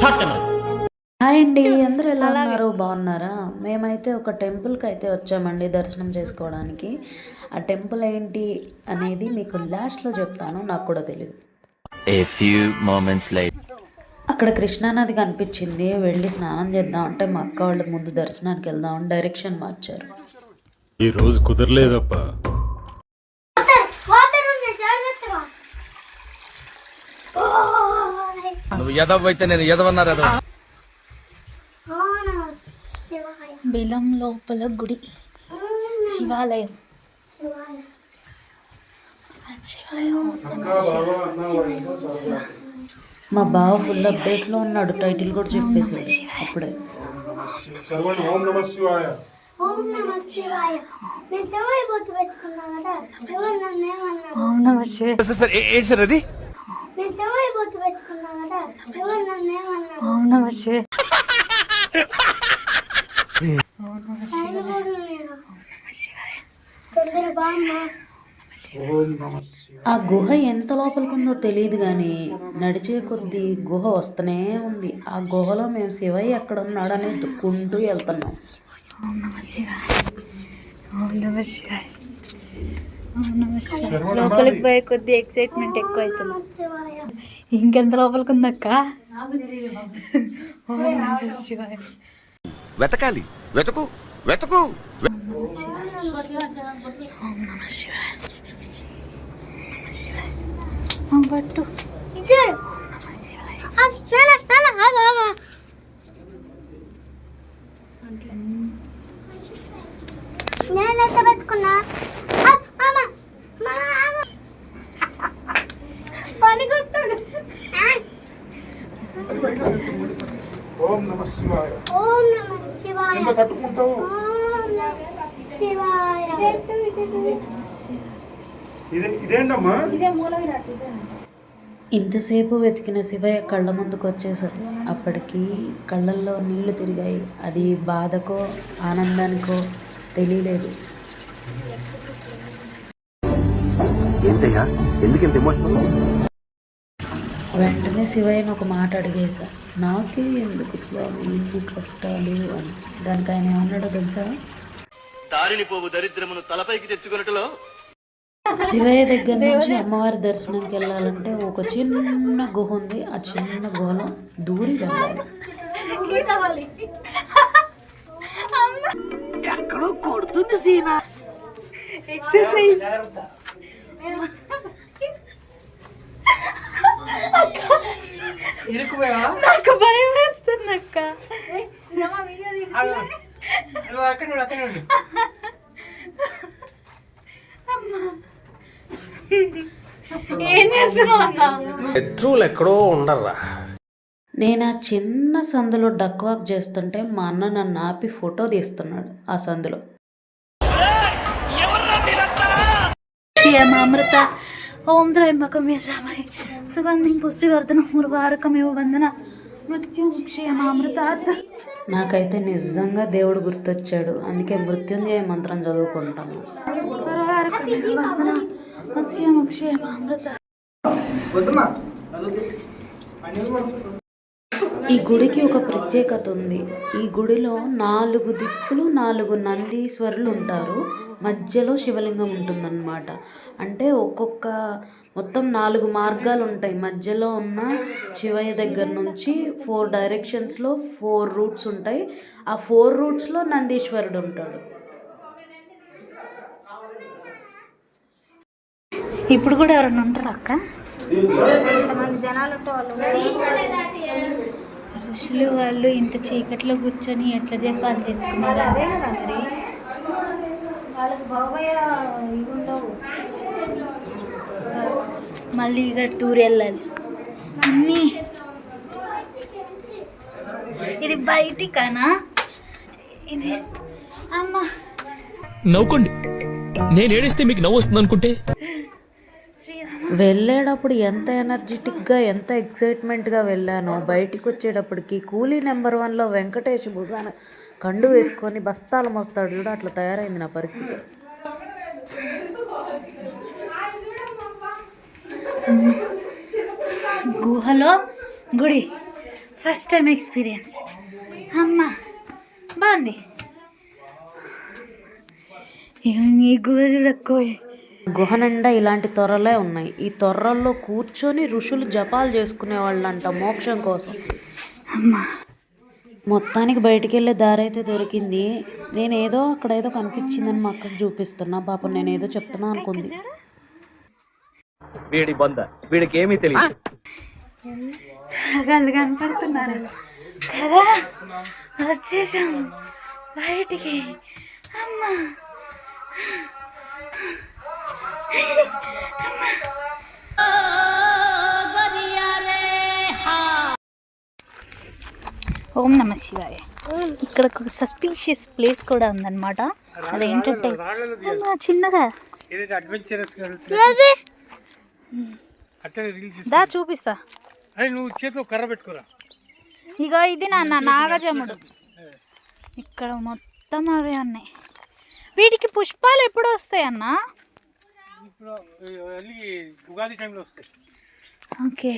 Hi అండి, అందరూ ఎలా ఉన్నారు? బాగున్నారా? మేమైతే ఒక టెంపుల్కి అయితే వచ్చామండి దర్శనం చేసుకోవడానికి. ఆ టెంపుల్ ఏంటి అనేది మీకు లాస్ట్లో చెప్తాను, నాకు కూడా తెలియదు. అక్కడ కృష్ణానది కనిపించింది, వెళ్ళి స్నానం చేద్దాం అంటే మా అక్క వాళ్ళు ముందు దర్శనానికి వెళ్దామని డైరెక్షన్ మార్చారు. ఈ రోజు కుదరలేదప్ప. నువ్వు ఎదవైతే నేను ఎదవన్నారు. బిలం లోపల గుడి, శివాలయం. మా బావ ఫుల్ అప్డేట్లో ఉన్నాడు, టైటిల్ కూడా చెప్పేసాడు అప్పుడే. ఆ గుహ ఎంత లోపలికి ఉందో తెలియదు కానీ నడిచే కొద్దీ గుహ వస్తూనే ఉంది. ఆ గుహలో మేము శివయ్య ఎక్కడ ఉన్నాడని దుక్కుంటూ వెళ్తున్నాం. లోపలికి పోయే కొద్ది ఎక్సైట్మెంట్ ఎక్కువ అవుతుంది. ఇంకెంత లోపలికి ఉందక్క? వెతకాలి, వెతుకు వెతుకు. పట్టు నేనైతే పెట్టుకున్నా పని గుర్తుడు. ఓం నమః శివాయ. ఓం నమః శివాయ. ఎంత తట్టుకుంటావు? ఓం నమః శివాయ. ఇదేంటమ్మా? ఇంతసేపు వెతికిన శివయ్య కళ్ళ ముందుకు వచ్చేసారు. అప్పటికి కళ్ళల్లో నీళ్లు తిరిగాయి. అది బాధకో ఆనందానికో తెలియలేదు. వెంటనే శివయ్యను ఒక మాట అడిగేశా, నాకే ఎందుకు స్వామి ఇన్ని కష్టాలు అని. దానికి ఆయన ఏమన్నాడో తెలుసా? దారిని పోవు దరిద్రమును తలపైకి తెచ్చుకున్నట్టులో. శివయ్య దగ్గర నుంచి అమ్మవారి దర్శనంకి వెళ్ళాలంటే ఒక చిన్న గుహ ఉంది. ఆ చిన్న గుహలో దూరి వెళ్ళాలి. ఎక్కడో కొడుతుంది సీనా. ఎక్సర్సైజ్. నాకు భయం వేస్తుంది అక్క. ఏం చేస్తున్నావు అన్న? శత్రువులు ఎక్కడో ఉండర్రా. నేను ఆ చిన్న సందులో డక్ వాక్ చేస్తుంటే మా అన్న నన్ను ఆపి ఫోటో తీస్తున్నాడు. ఆ సందులో అమృత ఓం త్రయంబకం యజామహే సుగంధిం పుష్టివర్ధనం ఉర్వారుకమివ వందన మృత్యుంజయమామృతాత్. నాకైతే నిజంగా దేవుడు గుర్తొచ్చాడు. అందుకే మృత్యుంజయ మంత్రం చదువుకుంటాను. ఉర్వారుకమివ వందన మృత్యుంజయమామృత. ఈ గుడికి ఒక ప్రత్యేకత ఉంది. ఈ గుడిలో 4 దిక్కులు 4 నందీశ్వరులు ఉంటారు. మధ్యలో శివలింగం ఉంటుందన్నమాట. అంటే మొత్తం 4 మార్గాలు ఉంటాయి. మధ్యలో ఉన్న శివయ్య దగ్గర నుంచి 4 డైరెక్షన్స్లో 4 రూట్స్ ఉంటాయి. ఆ 4 రూట్స్లో నందీశ్వరుడు ఉంటాడు. ఇప్పుడు కూడా ఎవరైనా ఉంటారు అక్క? ఇంతమంది జనాలు ఉంటే ఋషులు వాళ్ళు ఇంత చీకట్లో కూర్చొని ఎట్లా జపాలు చేసుకున్నారు. అదే కదా మరి వాళ్ళకి బాబాయ్ ఇవి ఉండవు. మళ్ళీ ఇక టూర్ వెళ్ళాలి అన్నీ. ఇది బయటికనా? ఇది అమ్మ నవ్వుకోండి, నేను ఏడిస్తే మీకు నవ్వు వస్తుంది అనుకుంటే. వెళ్ళేటప్పుడు ఎంత ఎనర్జెటిక్గా ఎంత ఎక్సైట్మెంట్గా వెళ్ళానో, బయటికి వచ్చేటప్పటికి కూలీ నెంబర్ 1లో వెంకటేష్ భుజాన కండు వేసుకొని బస్తాలు మోస్తాడు చూడ, అట్లా తయారైంది నా పరిస్థితి. గుహలో గుడి ఫస్ట్ టైం ఎక్స్పీరియన్స్. అమ్మా బాగుంది. ఈ గుహ చూడక్కువ. గుహ నిండా ఇలాంటి తొర్రలే ఉన్నాయి. ఈ తొర్రల్లో కూర్చొని ఋషులు జపాలు చేసుకునే వాళ్ళంట మోక్షం కోసం. అమ్మా మొత్తానికి బయటికి వెళ్ళే దారి అయితే దొరికింది. నేనేదో అక్కడ ఏదో కనిపించిందని మా అక్కకు చూపిస్తున్నా. పాపం నేనేదో చెప్తున్నా అనుకుంది. వీడి బొంద, వీడికి ఏమీ తెలియదు. వాళ్ళు కనపడుతున్నారు కదా, వచ్చేసాము బయటికి. అమ్మా ఓం నమ శివాయ. ఇక్కడ ఒక సస్పీషియస్ ప్లేస్ కూడా ఉందన్నమాట. అదేంటంటే చిన్నగా దా చూపిస్తా. నువ్వు చేతిలో కర్ర పెట్టుకోరా. ఇగో ఇది నాగజముడు. ఇక్కడ మొత్తం అవే ఉన్నాయి. వీటికి పుష్పాలు ఎప్పుడు వస్తాయి అన్న? ఉగాది టైంలో వస్తాయి. ఓకే,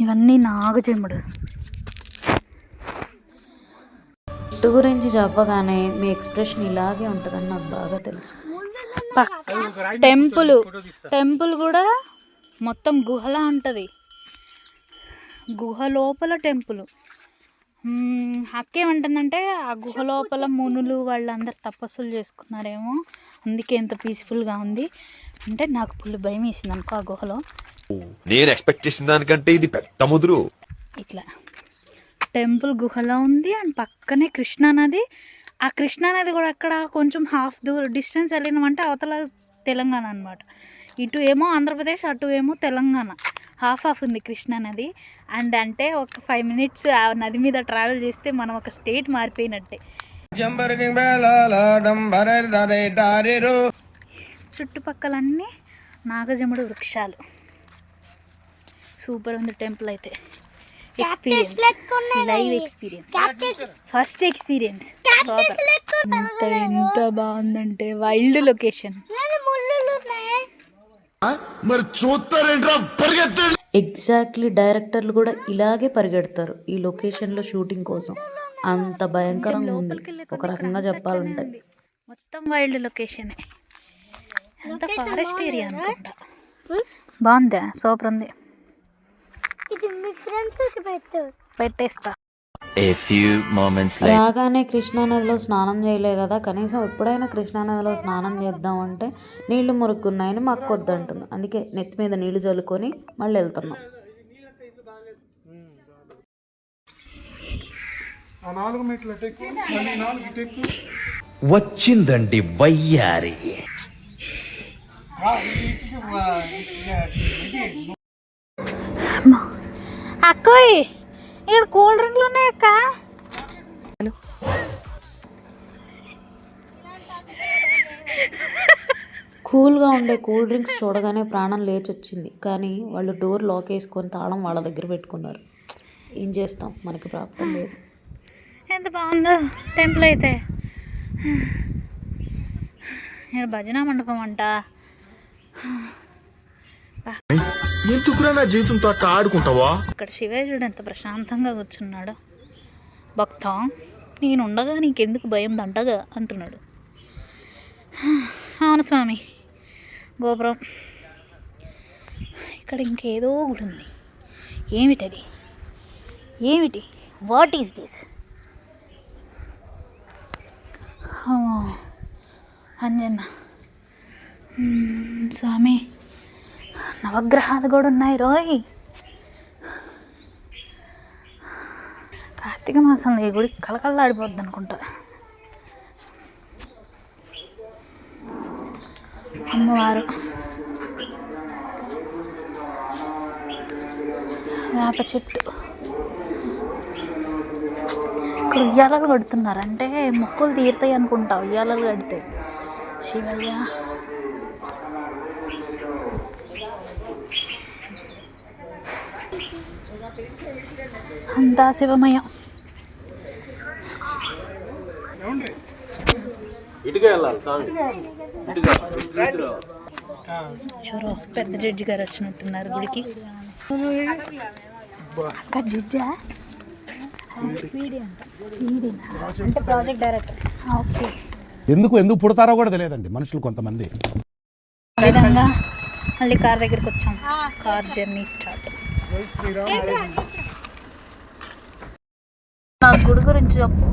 ఇవన్నీ నాగజముడు. చెట్టు గురించి చెప్పగానే మీ ఎక్స్ప్రెషన్ ఇలాగే ఉంటుందని నాకు బాగా తెలుసు. టెంపుల్ కూడా మొత్తం గుహలా ఉంటుంది. గుహ లోపల టెంపుల్. అక్కేమంటుందంటే ఆ గుహ లోపల మునులు వాళ్ళందరూ తపస్సులు చేసుకున్నారేమో, అందుకే ఎంత పీస్ఫుల్గా ఉంది అంటే నాకు ఫుల్ భయం వేసింది అనుకో. ఆ గుహలో నేను ఎక్స్పెక్ట్ చేసిన దానికంటే ఇది పెద్ద ముదురు. ఇట్లా టెంపుల్ గుహలో ఉంది. అండ్ పక్కనే కృష్ణానది. ఆ కృష్ణానది కూడా అక్కడ కొంచెం హాఫ్ డిస్టెన్స్ వెళ్ళినామంటే అవతల తెలంగాణ అనమాట. ఇటు ఏమో ఆంధ్రప్రదేశ్, అటు ఏమో తెలంగాణ. హాఫ్ ఉంది కృష్ణానది. అండ్ అంటే ఒక 5 minutes ఆ నది మీద ట్రావెల్ చేస్తే మనం ఒక స్టేట్ మారిపోయినట్టే. చుట్టుపక్కలన్నీ నాగజముడు వృక్షాలు. సూపర్ ఉంది టెంపుల్ అయితే. Experience, live experience, first experience. ఎంత బాగుందంటే వైల్డ్ లొకేషన్. ఎగ్జాక్ట్లీ డైరెక్టర్లు కూడా ఇలాగే పరిగెడతారు ఈ లొకేషన్లో షూటింగ్ కోసం. అంత భయంకరంగా ఉంది ఒక రకంగా చెప్పాలంటే. మొత్తం వైల్డ్ లొకేషనే. అంత ఫారెస్ట్ ఏరియా అనుకుంటా. బాగుందా? సూపర్ ఉంది. ఇది మీ ఫ్రెండ్స్కి పెట్టేస్తా. రాగానే కృష్ణానదిలో స్నానం చేయలే కదా, కనీసం ఎప్పుడైనా కృష్ణానదిలో స్నానం చేద్దామంటే నీళ్లు మురుక్కున్నాయని మాకు వద్దంటుంది. అందుకే నెత్తి మీద నీళ్లు చల్లుకొని మళ్ళీ వెళ్తున్నాం. వచ్చిందండి వయ్యారి. అక్కోయ్ ఇక్కడ కూల్ డ్రింక్లు ఉన్నాయి అక్క. కూల్గా ఉండే కూల్ డ్రింక్స్ చూడగానే ప్రాణం లేచొచ్చింది. కానీ వాళ్ళు డోర్ లాక్ వేసుకొని తాళం వాళ్ళ దగ్గర పెట్టుకున్నారు. ఏం చేస్తాం, మనకి ప్రాప్తం లేదు. ఎంత బాగుందో టెంపుల్ అయితే. ఇక్కడ భజన మండపం అంట. ఎందుకురా నా జీవితంతో అట్లా ఆడుకుంటావా? ఇక్కడ శివేశుడు ఎంత ప్రశాంతంగా కూర్చున్నాడు. భక్త నేను ఉండగా నీకెందుకు భయం దంటగా అంటున్నాడు. అవును స్వామి. గోపురం. ఇక్కడ ఇంకేదో గుడి ఉంది. ఏమిటది? ఏమిటి? What is this? Anjanna Swamy. నవగ్రహాలు కూడా ఉన్నాయి రోయ్. కార్తీక మాసంలో ఈ గుడి కళకళలాడిపోద్ది అనుకుంటా. అమ్మవారు, వేప చెట్టు. ఇక్కడ ఉయ్యాలలు కడుతున్నారు. అంటే మొక్కులు తీరుతాయి అనుకుంటా ఉయ్యాలలు కడితే. శివయ్య. అంతా శివమయం. ఎవరో పెద్ద జడ్జి గారు వచ్చినట్టున్నారు గుడికి. అక్క జిడ్జా అంటే ప్రాజెక్ట్ డైరెక్టర్. ఓకే. ఎందుకు పుడతారో కూడా తెలియదండి మనుషులు కొంతమంది. ఆ విధంగా మళ్ళీ కార్ దగ్గరికి వచ్చాం. Car journey start. నా గుడి గురించి చెప్పు.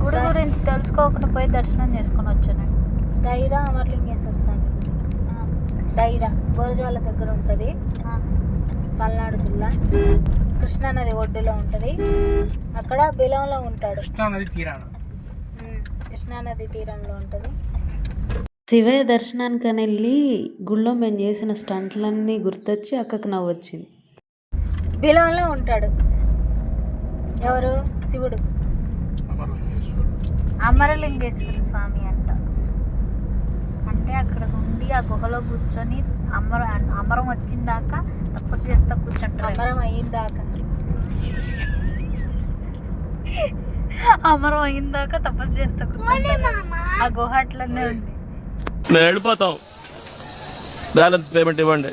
గుడి గురించి తెలుసుకోకుండా పోయి దర్శనం చేసుకొని వచ్చాను. దైదా అమర్లింగేశ్వర స్వామి గుడి. దైదా గోరజాల దగ్గర ఉంటుంది, పల్నాడు జిల్లా. కృష్ణానది ఒడ్డులో ఉంటుంది. అక్కడ బిలంలో ఉంటాడు. కృష్ణానది తీరాన. కృష్ణానది తీరంలో ఉంటుంది. శివయ్య దర్శనానికని వెళ్ళి గుళ్ళో మేము చేసిన స్టంట్లన్నీ గుర్తొచ్చి అక్కకు నవ్వు వచ్చింది. బిలంలో ఉంటాడు ఎవరు? శివుడు. అమరలింగేశ్వర స్వామి అంట. అంటే అక్కడ ఉండి ఆ గుహలో కూర్చొని అమరం వచ్చిందాకా తపస్సు చేస్తా కూర్చుంటారు. అమరం అయ్యిందాక అమరం అయిందాకా తపస్సు చేస్తా కూర్చుంటారు. ఆ గుహ అట్లనే ఉంది. మేము వెళ్ళిపోతాం, బ్యాలెన్స్ పేమెంట్ ఇవ్వండి.